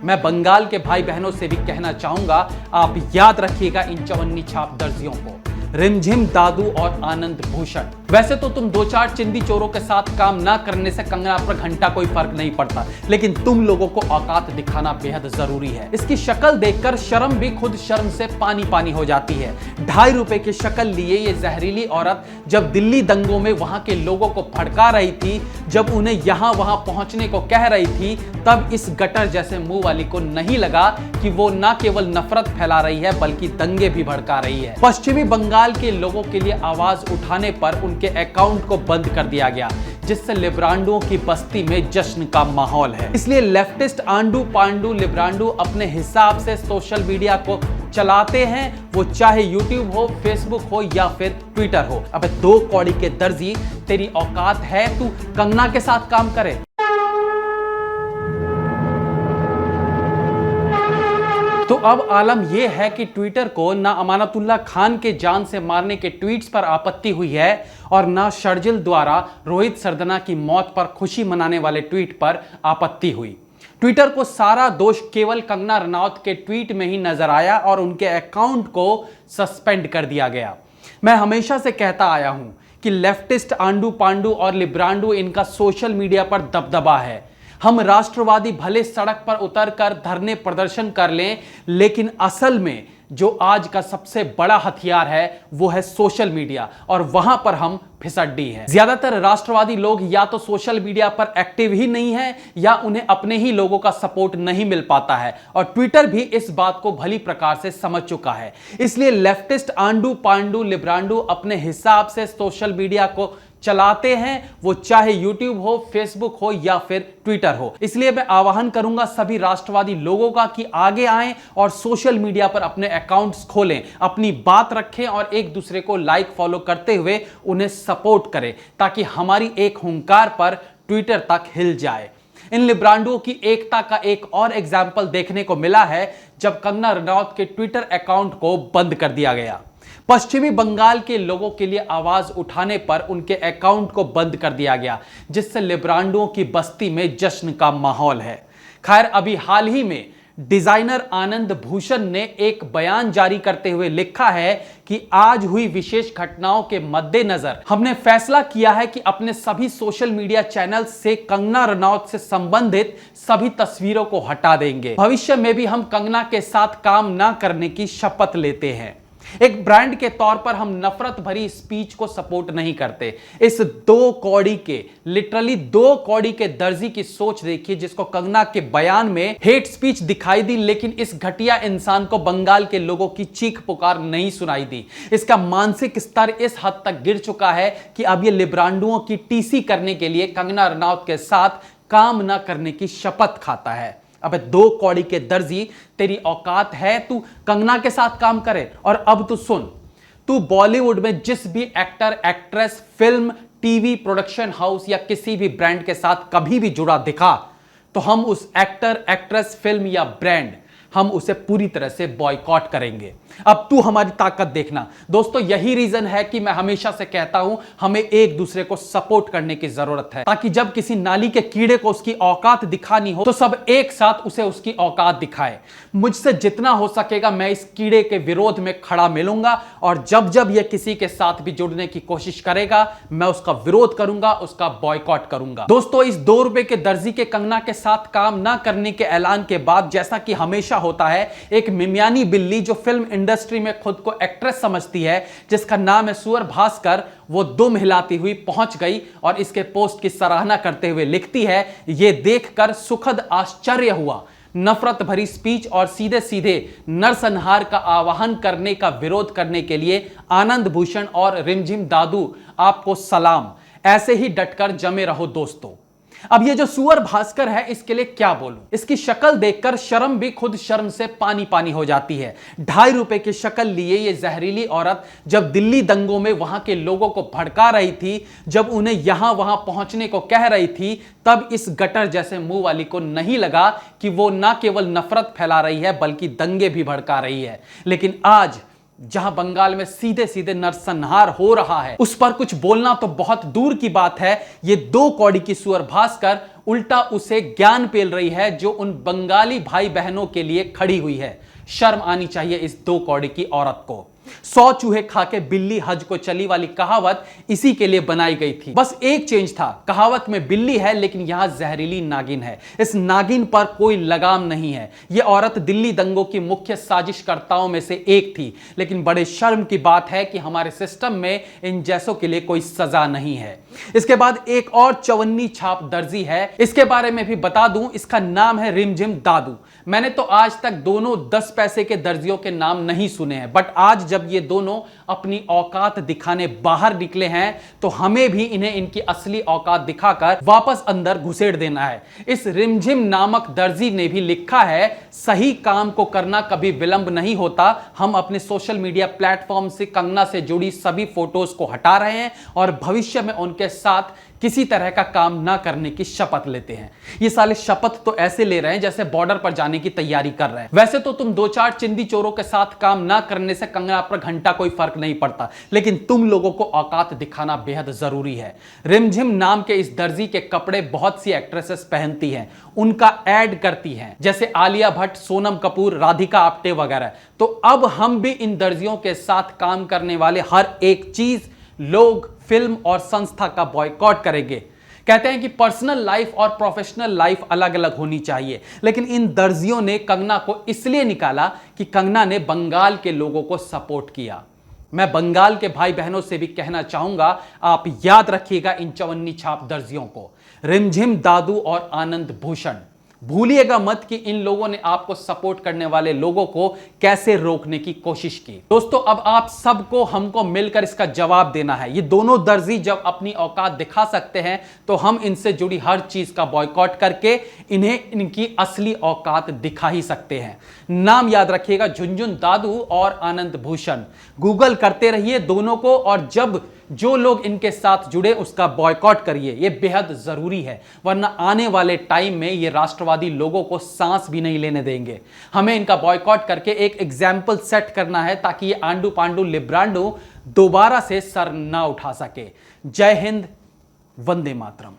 मैं बंगाल के भाई बहनों से भी कहना चाहूंगा, आप याद रखिएगा इन चवन्नी छाप दर्जियों को, रिमझिम दादू और आनंद भूषण। वैसे तो तुम दो चार चिंदी चोरों के साथ काम ना करने से कंगना पर घंटा कोई फर्क नहीं पड़ता, लेकिन तुम लोगों को औकात दिखाना बेहद जरूरी है। इसकी शक्ल देखकर शर्म भी खुद शर्म से पानी पानी हो जाती है। 2.5 रुपए की शक्ल लिए ये जहरीली औरत जब दिल्ली दंगों में वहां के लोगों को भड़का रही थी, जब उन्हें यहां वहां पहुंचने को कह रही थी, तब इस गटर जैसे मुंह वाली को नहीं लगा कि वो ना केवल नफरत फैला रही है बल्कि दंगे भी भड़का रही है। पश्चिमी बंगाल के लोगों के लिए आवाज उठाने पर उनके अकाउंट को बंद कर दिया गया, जिससे लिब्रांडुओं की बस्ती में जश्न का माहौल है। इसलिए लेफ्टिस्ट आंडू पांडू लिब्रांडू अपने हिसाब से सोशल मीडिया को चलाते हैं, वो चाहे यूट्यूब हो, फेसबुक हो या फिर ट्विटर हो। अबे 2 कौड़ी के दर्जी, तेरी औकात है तू कंगना के साथ काम करे? तो अब आलम यह है कि ट्विटर को ना अमानतुल्लाह खान के जान से मारने के ट्वीट्स पर आपत्ति हुई है और ना शर्जिल द्वारा रोहित सरदना की मौत पर खुशी मनाने वाले ट्वीट पर आपत्ति हुई। ट्विटर को सारा दोष केवल कंगना रनौत के ट्वीट में ही नजर आया और उनके अकाउंट को सस्पेंड कर दिया गया। मैं हमेशा से कहता आया हूं कि लेफ्टिस्ट आंडू पांडू और लिब्रांडू, इनका सोशल मीडिया पर दबदबा है। हम राष्ट्रवादी भले सड़क पर उतरकर धरने प्रदर्शन कर लें, लेकिन असल में जो आज का सबसे बड़ा हथियार है वो है सोशल मीडिया, और वहां पर हम फिसड्डी हैं। ज्यादातर राष्ट्रवादी लोग या तो सोशल मीडिया पर एक्टिव ही नहीं है या उन्हें अपने ही लोगों का सपोर्ट नहीं मिल पाता है, और ट्विटर भी इस बात को भली प्रकार से समझ चुका है। इसलिए लेफ्टिस्ट आंडू पांडू लिब्रांडू अपने हिसाब से सोशल मीडिया को चलाते हैं, वो चाहे यूट्यूब हो, फेसबुक हो या फिर ट्विटर हो। इसलिए मैं आह्वान करूंगा सभी राष्ट्रवादी लोगों का कि आगे आएं और सोशल मीडिया पर अपने अकाउंट्स खोलें, अपनी बात रखें और एक दूसरे को लाइक फॉलो करते हुए उन्हें सपोर्ट करें, ताकि हमारी एक हुंकार पर ट्विटर तक हिल जाए। इन लिब्रांडुओं की एकता का एक और एग्जाम्पल देखने को मिला है जब कंगना रनौत के ट्विटर अकाउंट को बंद कर दिया गया। पश्चिमी बंगाल के लोगों के लिए आवाज उठाने पर उनके अकाउंट को बंद कर दिया गया, जिससे लिब्रांडुओं की बस्ती में जश्न का माहौल है। खैर, अभी हाल ही में डिजाइनर आनंद भूषण ने एक बयान जारी करते हुए लिखा है कि आज हुई विशेष घटनाओं के मद्देनजर हमने फैसला किया है कि अपने सभी सोशल मीडिया चैनल से कंगना रनौत से संबंधित सभी तस्वीरों को हटा देंगे। भविष्य में भी हम कंगना के साथ काम ना करने की शपथ लेते हैं। एक ब्रांड के तौर पर हम नफरत भरी स्पीच को सपोर्ट नहीं करते। इस 2 कौड़ी के, लिटरली 2 कौड़ी के दर्जी की सोच देखिए, जिसको कंगना के बयान में हेट स्पीच दिखाई दी, लेकिन इस घटिया इंसान को बंगाल के लोगों की चीख पुकार नहीं सुनाई दी। इसका मानसिक स्तर इस हद तक गिर चुका है कि अब ये लिब्रांडुओं की टीसी करने के लिए कंगना रनौत के साथ काम न करने की शपथ खाता है। अबे 2 कौड़ी के दर्जी, तेरी औकात है तू कंगना के साथ काम करे? और अब तू सुन, तू बॉलीवुड में जिस भी actor, actress, film, TV production house या किसी भी ब्रांड के साथ कभी भी जुड़ा दिखा, तो हम उस एक्टर, एक्ट्रेस, फिल्म या ब्रांड, हम उसे पूरी तरह से बॉयकॉट करेंगे। अब तू हमारी ताकत देखना। दोस्तों, यही रीजन है कि मैं हमेशा से कहता हूं हमें एक दूसरे को सपोर्ट करने की जरूरत है, ताकि जब किसी नाली के कीड़े को उसकी औकात दिखानी हो तो सब एक साथ उसे उसकी औकात दिखाए। मुझसे जितना हो सकेगा मैं इस कीड़े के विरोध में खड़ा मिलूंगा, और जब जब यह किसी के साथ भी जुड़ने की कोशिश करेगा मैं उसका विरोध करूंगा, उसका बॉयकॉट करूंगा। दोस्तों, इस 2 रुपए के दर्जी के कंगना के साथ काम ना करने के ऐलान के बाद, जैसा कि हमेशा होता है, एक मिमियानी बिल्ली जो फिल्म इंडस्ट्री में खुद को एक्ट्रेस समझती है, जिसका नाम है सुअर भास्कर, वो दुम हिलाती हुई पहुंच गई और इसके पोस्ट की सराहना करते हुए लिखती है, ये देखकर सुखद आश्चर्य हुआ। नफरत भरी स्पीच और सीधे सीधे नरसंहार का आह्वान करने का विरोध करने के लिए आनंद भूषण और रिमझिम दादू, आपको सलाम। ऐसे ही डटकर जमे रहो दोस्तों। अब ये जो सुअर भास्कर है, इसके लिए क्या बोलूं? इसकी शक्ल देखकर शर्म भी खुद शर्म से पानी पानी हो जाती है। 2.5 रुपए की शक्ल लिए ये जहरीली औरत जब दिल्ली दंगों में वहां के लोगों को भड़का रही थी, जब उन्हें यहां वहां पहुंचने को कह रही थी, तब इस गटर जैसे मुंह वाली को नहीं लगा कि वो ना केवल नफरत फैला रही है बल्कि दंगे भी भड़का रही है। लेकिन आज जहां बंगाल में सीधे सीधे नरसंहार हो रहा है, उस पर कुछ बोलना तो बहुत दूर की बात है। ये 2 कौड़ी की सुअर भासकर उल्टा उसे ज्ञान पेल रही है जो उन बंगाली भाई बहनों के लिए खड़ी हुई है। शर्म आनी चाहिए इस 2 कौड़ी की औरत को। 100 चूहे खा के बिल्ली हज को चली वाली कहावत इसी के लिए बनाई गई थी। बस एक चेंज था, कहावत में बिल्ली है लेकिन यहां जहरीली नागिन है। इस नागिन पर कोई लगाम नहीं है। यह औरत दिल्ली दंगों की मुख्य साजिशकर्ताओं में से एक थी, लेकिन बड़े शर्म की बात है कि हमारे सिस्टम में इन जैसों के लिए कोई सजा नहीं है। इसके बाद एक और चवन्नी छाप दर्जी है, इसके बारे में भी बता दूं, इसका नाम है रिमझिम दादू। मैंने तो आज तक दोनों 10 पैसे के दर्जियों के नाम नहीं सुने हैं, बट आज जब ये दोनों अपनी औकात दिखाने बाहर निकले हैं तो हमें भी इन्हें इनकी असली औकात दिखाकर वापस अंदर घुसेड़ देना है। इस रिमझिम नामक दर्जी ने भी लिखा है, सही काम को करना कभी विलंब नहीं होता। हम अपने सोशल मीडिया प्लेटफॉर्म से कंगना से जुड़ी सभी फोटोज को हटा रहे हैं और भविष्य में उनके साथ किसी तरह का काम ना करने की शपथ लेते हैं। ये साले शपथ तो ऐसे ले रहे हैं जैसे बॉर्डर पर जाने की तैयारी कर रहे हैं। वैसे तो तुम 2-4 चिंदी चोरों के साथ काम ना करने से कंगना पर घंटा कोई फर्क नहीं पड़ता, लेकिन तुम लोगों को औकात दिखाना बेहद जरूरी है। रिमझिम नाम के इस दर्जी के कपड़े बहुत सी एक्ट्रेसेस पहनती हैं, उनका ऐड करती हैं, जैसे आलिया भट्ट, सोनम कपूर, राधिका आप्टे वगैरह। तो अब हम भी इन दर्जियों के साथ काम करने वाले हर एक चीज, लोग, फिल्म और संस्था का बॉयकॉट करेंगे। कहते हैं कि पर्सनल लाइफ और प्रोफेशनल लाइफ अलग अलग होनी चाहिए, लेकिन इन दर्जियों ने कंगना को इसलिए निकाला कि कंगना ने बंगाल के लोगों को सपोर्ट किया। मैं बंगाल के भाई बहनों से भी कहना चाहूंगा, आप याद रखिएगा इन चवन्नी छाप दर्जियों को, रिमझिम दादू और आनंद भूषण। भूलिएगा मत कि इन लोगों ने आपको सपोर्ट करने वाले लोगों को कैसे रोकने की कोशिश की। दोस्तों, अब आप सबको हमको मिलकर इसका जवाब देना है। ये दोनों दर्जी जब अपनी औकात दिखा सकते हैं तो हम इनसे जुड़ी हर चीज का बॉयकॉट करके इन्हें इनकी असली औकात दिखा ही सकते हैं। नाम याद रखिएगा, झुनझुन दादू और आनंद भूषण। गूगल करते रहिए दोनों को, और जब जो लोग इनके साथ जुड़े उसका बॉयकॉट करिए। यह बेहद जरूरी है, वरना आने वाले टाइम में ये राष्ट्रवादी लोगों को सांस भी नहीं लेने देंगे। हमें इनका बॉयकॉट करके एक एग्जाम्पल सेट करना है ताकि ये आंडू पांडू लिब्रांडू दोबारा से सर ना उठा सके। जय हिंद, वंदे मातरम।